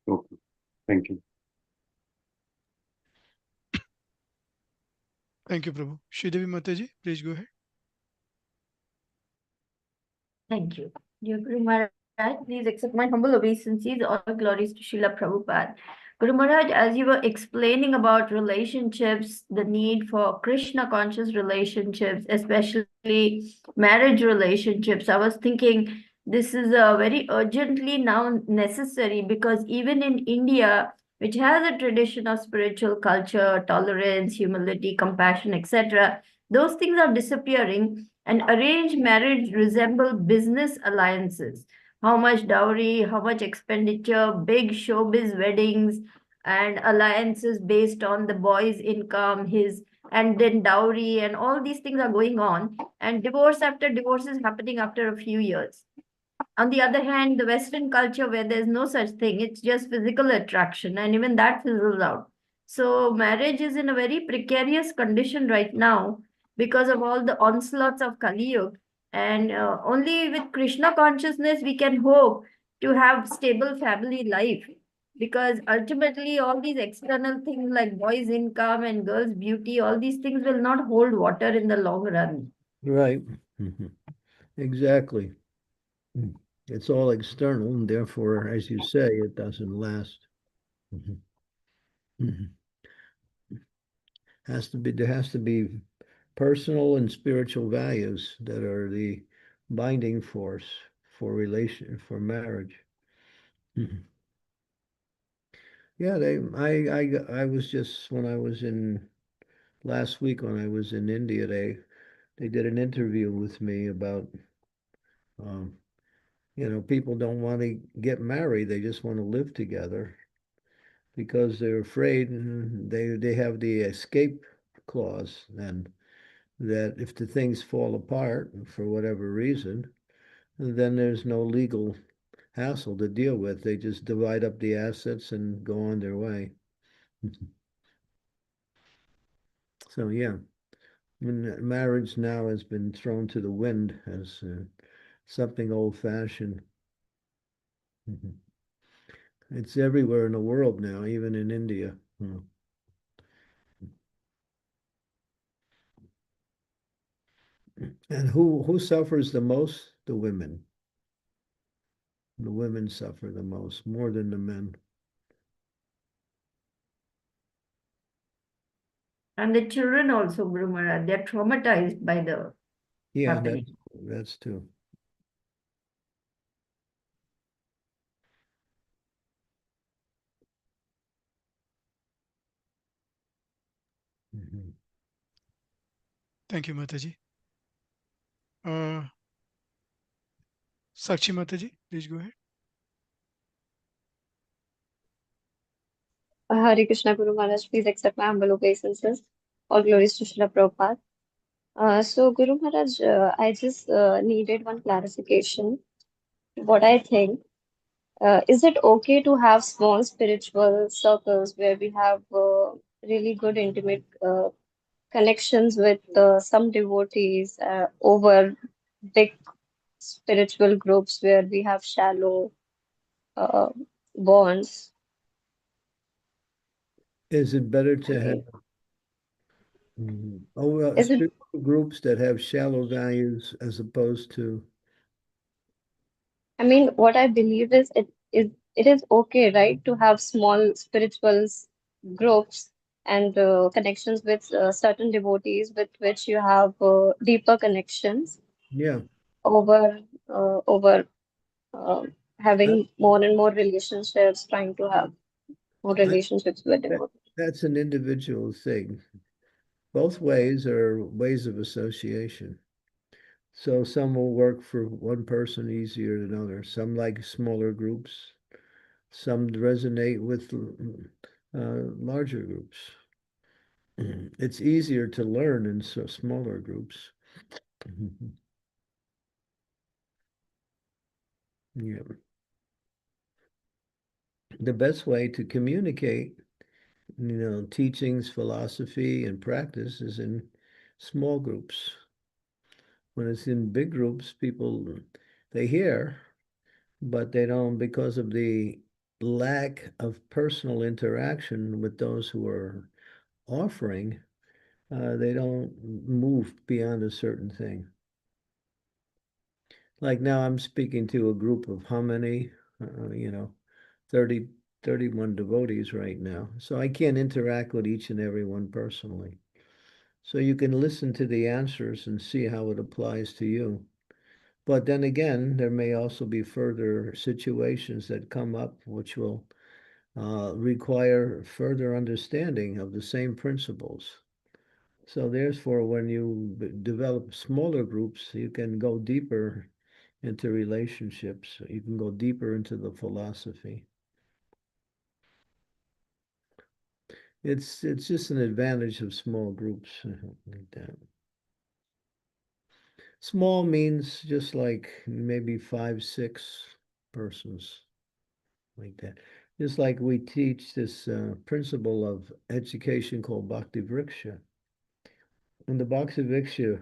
Okay. Thank you. Thank you, Prabhu. Sridevi Mataji, please go ahead. Thank you. Dear Guru Maharaj, please accept my humble obeisances. All glories to Srila Prabhupada. Guru Maharaj, as you were explaining about relationships, the need for Krishna conscious relationships, especially marriage relationships, I was thinking this is very urgently now necessary, because even in India, which has a tradition of spiritual culture, tolerance, humility, compassion, etc., those things are disappearing, and arranged marriage resemble business alliances. How much dowry, how much expenditure, big showbiz weddings, and alliances based on the boy's income, his, and then dowry, and all these things are going on. And divorce after divorce is happening after a few years. On the other hand, the Western culture, where there's no such thing, it's just physical attraction, and even that fizzles out. So marriage is in a very precarious condition right now because of all the onslaughts of Kali Yuga. And only with Krishna consciousness we can hope to have stable family life. Because ultimately, all these external things like boys' income and girls' beauty, all these things will not hold water in the long run. Right. Exactly. It's all external, and therefore, as you say, it doesn't last. there has to be personal and spiritual values that are the binding force for marriage. Mhm. Yeah, I was just when I was in last week when I was in India, they did an interview with me about um, people don't want to get married, they just want to live together because they're afraid, and they have the escape clause, and that if the things fall apart for whatever reason, then there's no legal hassle to deal with. They just divide up the assets and go on their way. So yeah, marriage now has been thrown to the wind as something old-fashioned. Mhm. It's everywhere in the world now, even in India. And who suffers the most? The women. The women suffer the most, more than the men. And the children also, Guru Maharaj, they're traumatized by the Yeah, happening. that's true. Mhm. Thank you, Mataji. Sakshi Mataji, please go ahead. Hare Krishna Guru Maharaj, please accept my humble obeisances. All glories to Srila Prabhupada. So Guru Maharaj, I just needed one clarification. What I think, is it okay to have small spiritual circles where we have really good intimate connections with some devotees over big spiritual groups where we have shallow uh, bonds? Is it better to I have mean, is it spiritual groups that have shallow values as opposed to? I mean, what I believe is it is okay, right, to have small spiritual groups and connections with certain devotees with which you have deeper connections Yeah, over over that, having more and more relationships, trying to have more I, relationships with that devotees. that's an individual thing. Both ways are ways of association. So some will work for one person easier than others. Some like smaller groups. Some resonate with larger groups. It's easier to learn in smaller groups. Yeah. The best way to communicate, teachings, philosophy, and practice is in small groups. When it's in big groups, people they hear, but they don't, because of the lack of personal interaction with those who are offering, they don't move beyond a certain thing. Like now, I'm speaking to a group of how many, 30, 31 devotees right now. So I can't interact with each and every one personally. So you can listen to the answers and see how it applies to you. But then again, there may also be further situations that come up which will require further understanding of the same principles. So therefore, when you develop smaller groups, you can go deeper into relationships. You can go deeper into the philosophy. It's just an advantage of small groups like that. Small means just like maybe 5, 6 persons like that. Just like we teach this principle of education called Bhakti Vriksha. And the Bhakti Vriksha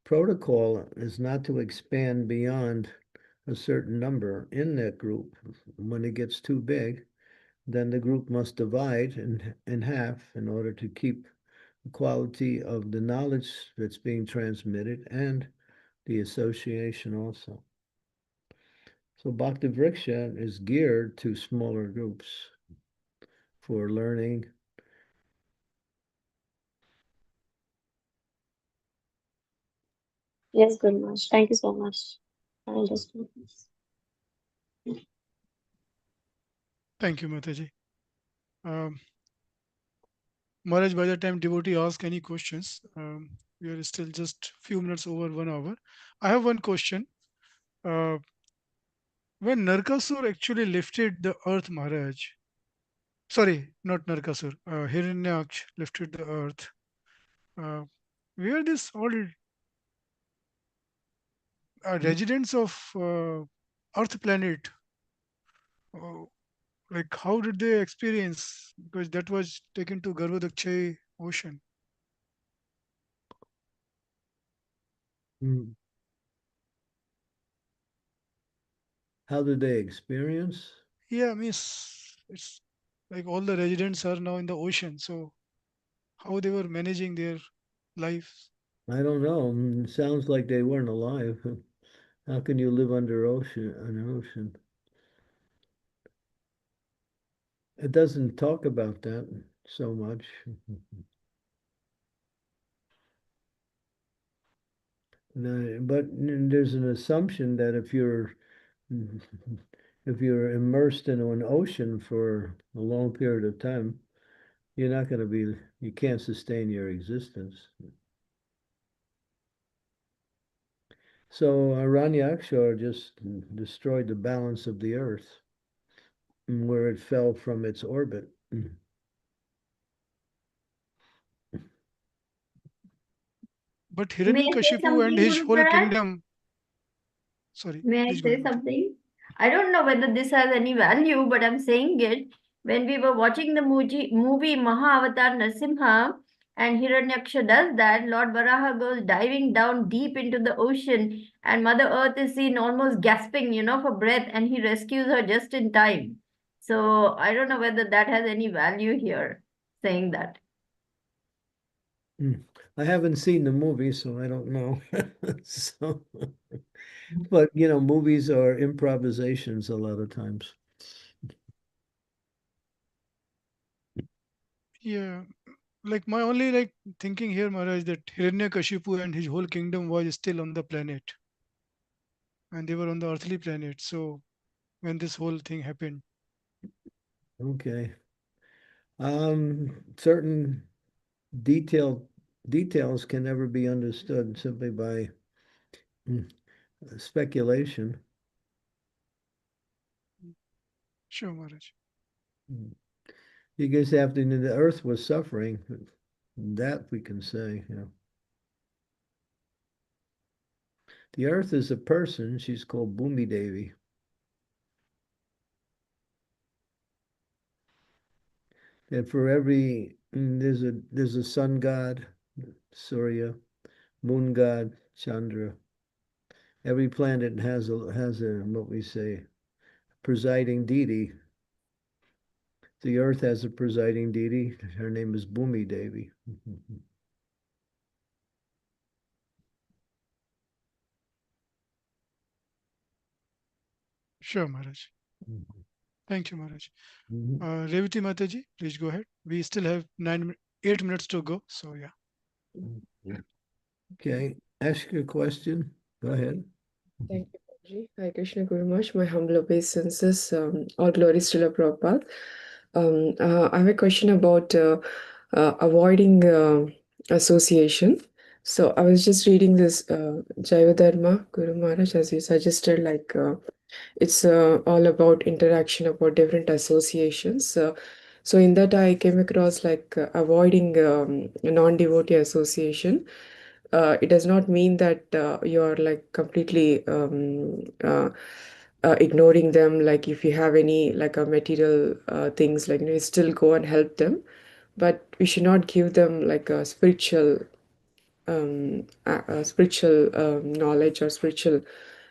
protocol is not to expand beyond a certain number in that group. When it gets too big, then the group must divide in half in order to keep the quality of the knowledge that's being transmitted and the association also. So Bhakti Vriksha is geared to smaller groups for learning Yes, Guru Maharaj. Thank you so much. I understood this. Thank you, Mataji. Maharaj, by the time devotee asks any questions, we are still just few minutes over 1 hour. I have one question. Uh, when Narkasur actually lifted the earth, Maharaj, sorry, not Narkasur, Hiranyaksh lifted the earth. Uh, were this all residents of Earth planet? Uh, like, how did they experience? Because that was taken to Garbhodakshay ocean. Hmm. How did they experience? Yeah, means it's like all the residents are now in the ocean. So how they were managing their lives? I don't know. It sounds like they weren't alive. How can you live under an ocean? It doesn't talk about that so much. But there's an assumption that if you're immersed in an ocean for a long period of time, you're not going to be, you can't sustain your existence. So Aranyakshar just destroyed the balance of the earth where it fell from its orbit. But May I say Hiranyakashipu and something, his Guru whole Maharaj? kingdom. Sorry, May I please go ahead, say Mata. something? I don't know whether this has any value, but I'm saying it. When we were watching the movie Mahavatar Narsimha, and Hiranyaksha does that, Lord Varaha goes diving down deep into the ocean, and Mother Earth is seen almost gasping, for breath, and he rescues her just in time. So I don't know whether that has any value here, saying that. I haven't seen the movie, so I don't know. So, but movies are improvisations a lot of times. Yeah, like my only like thinking here, Maharaj, that Hiranyakashipu and his whole kingdom was still on the planet, and they were on the earthly planet. So when this whole thing happened, Okay. Certain detailed details can never be understood simply by speculation. sure, Maharaj. You just have to know the earth was suffering. That we can say, The earth is a person. She's called Bhumi Devi. And for every there's a sun god, Surya, moon god, Chandra. Every planet has a what we say presiding deity. The earth has a presiding deity. Her name is Bhumi Devi. Sure, Maharaj. Thank you, Maharaj. Mhm. Revati Mataji, please go ahead. We still have 8 minutes to go. So yeah. Okay, ask your question. Go ahead. Thank you, Babaji. Hare Krishna Guru Maharaj. My humble obeisances. All glories to the Prabhupada. I have a question about avoiding association. So I was just reading this Jaiva Dharma, Guru Maharaj, as you suggested, like it's all about interaction, about different associations. So in that I came across like avoiding non-devotee association. It does not mean that you're like completely ignoring them. Like if you have any like a material things, like you still go and help them, but we should not give them like a spiritual knowledge or spiritual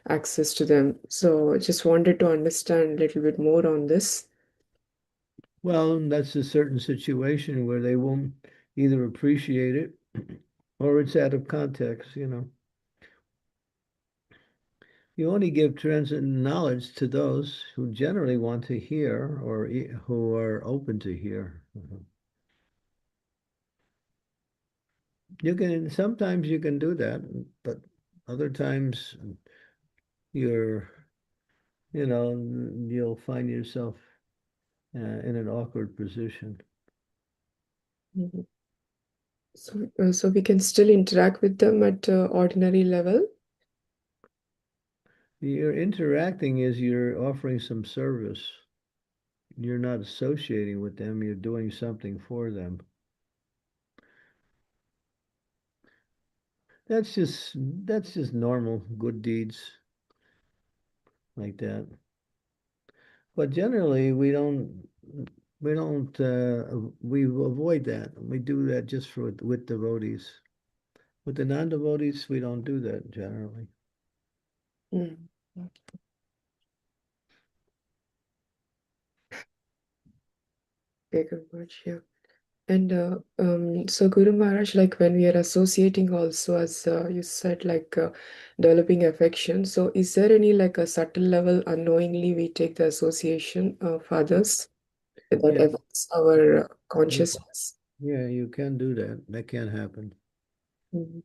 access to them. So I just wanted to understand a little bit more on this. Well, that's a certain situation where they won't either appreciate it or it's out of context, You only give transcendent knowledge to those who generally want to hear or who are open to hear. Sometimes you can do that, but Other times you'll find yourself in an awkward position. Mhm. So we can still interact with them at ordinary level. You're interacting is you're offering some service. You're not associating with them, you're doing something for them. That's just normal good deeds like that. But generally we avoid that. We do that just with devotees. With the non-devotees, we don't do that generally. Mm. Okay, good much, yeah. And so Guru Maharaj, like when we are associating also, as you said, like developing affection. So is there any like a subtle level unknowingly we take the association of others that Yeah. affects our consciousness? Yeah, you can do that. That can happen. Mhm.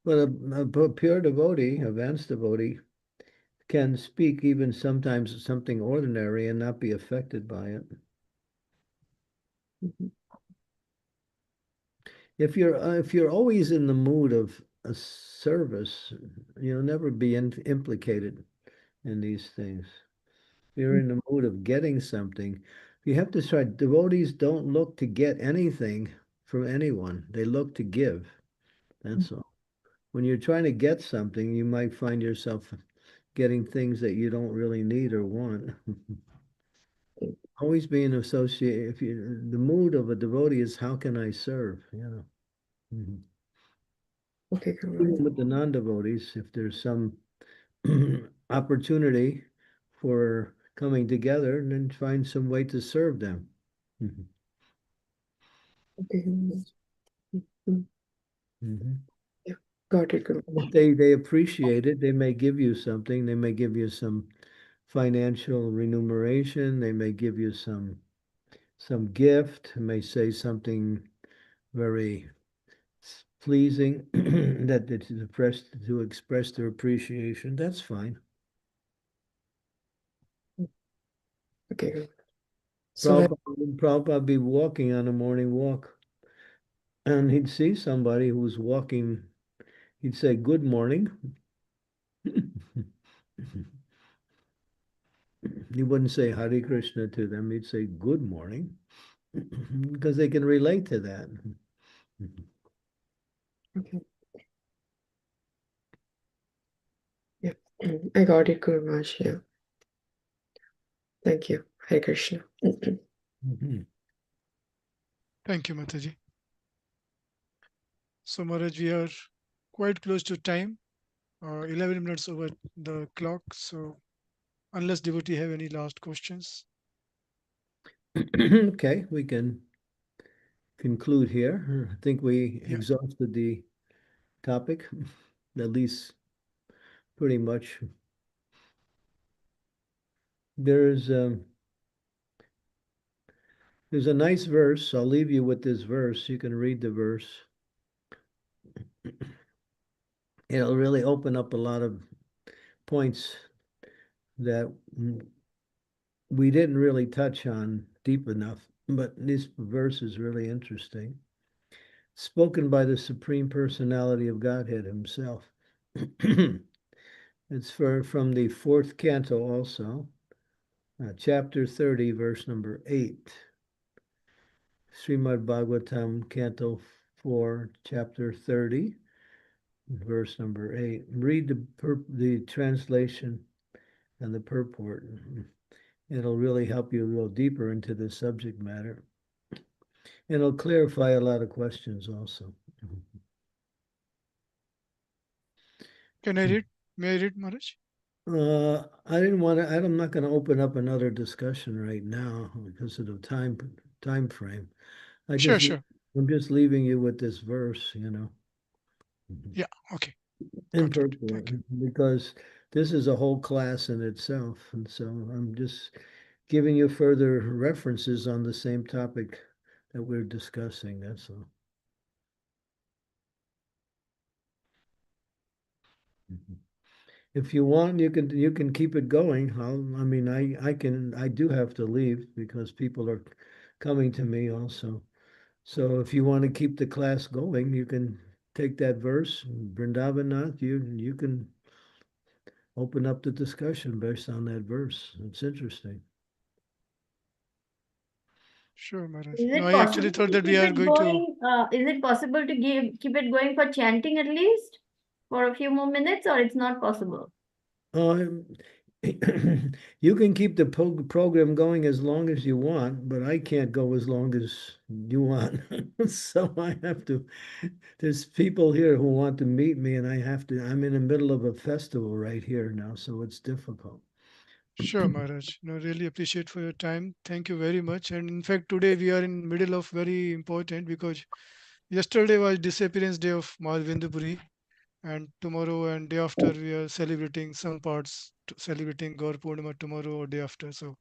But a pure devotee, advanced devotee, can speak even sometimes something ordinary and not be affected by it. Mhm. If you're always in the mood of a service, you'll never be implicated in these things. You're in the mood of getting something. You have to try. Devotees don't look to get anything from anyone. They look to give. That's all. When you're trying to get something, you might find yourself getting things that you don't really need or want. Always being associated. If you, the mood of a devotee is, how can I serve? Mhm. Okay, Even with the non-devotees, if there's some opportunity for coming together, then find some way to serve them. Mhm. okay. Mhm. Mhm. Yeah, got it, Guru. If they appreciate it, they may give you something. They may give you some financial remuneration. They may give you some gift, may say something very pleasing that to express their appreciation. That's fine. Okay, Guru. So like, Prabhupada would be walking on a morning walk, and he'd see somebody who was walking. He'd say, "Good morning." He wouldn't say Hare Krishna to them. He'd say, "Good morning," because they can relate to that. okay. Yeah, I got it, Guru Maharaj. Yeah. Thank you. Hare Krishna. Mhm. Thank you, Mataji. So, Maharaj, we are quite close to time, 11 minutes over the clock. So, unless devotee have any last questions. Okay, we can conclude here. I think we Yeah. exhausted the topic, at least pretty much. There's a nice verse. I'll leave you with this verse. You can read the verse. It'll really open up a lot of points that we didn't really touch on deep enough, but this verse is really interesting. Spoken by the Supreme Personality of Godhead himself. It's from the fourth canto also, chapter 30, verse number 8. Srimad Bhagavatam, canto 4, chapter 30, verse number 8. Read the translation and the purport. It'll really help you go deeper into the subject matter. And it'll clarify a lot of questions also. Can I read? May I read, Maharaj? I didn't want to. I'm not going to open up another discussion right now because of the time frame. Sure, sure. I'm just leaving you with this verse, Yeah, okay. in Got it. purport, Thank you. because this is a whole class in itself, and so I'm just giving you further references on the same topic that we're discussing. That's all. If you want, you can keep it going. I mean, I do have to leave because people are coming to me also. So if you want to keep the class going, you can take that verse, Vrindavanath, you can open up the discussion based on that verse. It's interesting. Sure, Maharaj. Is No, it I actually possible thought to that we keep are it going to. going? Is it possible to keep it going for chanting at least for a few more minutes, or it's not possible? You can keep the program going as long as you want, but I can't go as long as you want. So I have to, there's people here who want to meet me, and I'm in the middle of a festival right here now, so it's difficult. Sure, Maharaj. No, really appreciate for your time. Thank you very much. And in fact, today we are in middle of very important because yesterday was disappearance day of Malvindupuri, and tomorrow and day after we are celebrating some parts, celebrating Gaur Purnima tomorrow or day after. So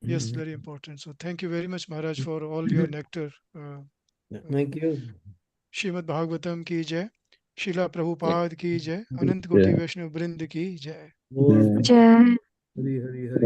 yes, very important. So thank you very much, Maharaj, for all your nectar. Thank you. Shrimad Bhagavatam की जय, शिला प्रभुपाद की जय, अनंत कोटि वैष्णव वृंद की जय। Lord, Jai. Hari Hari Hari.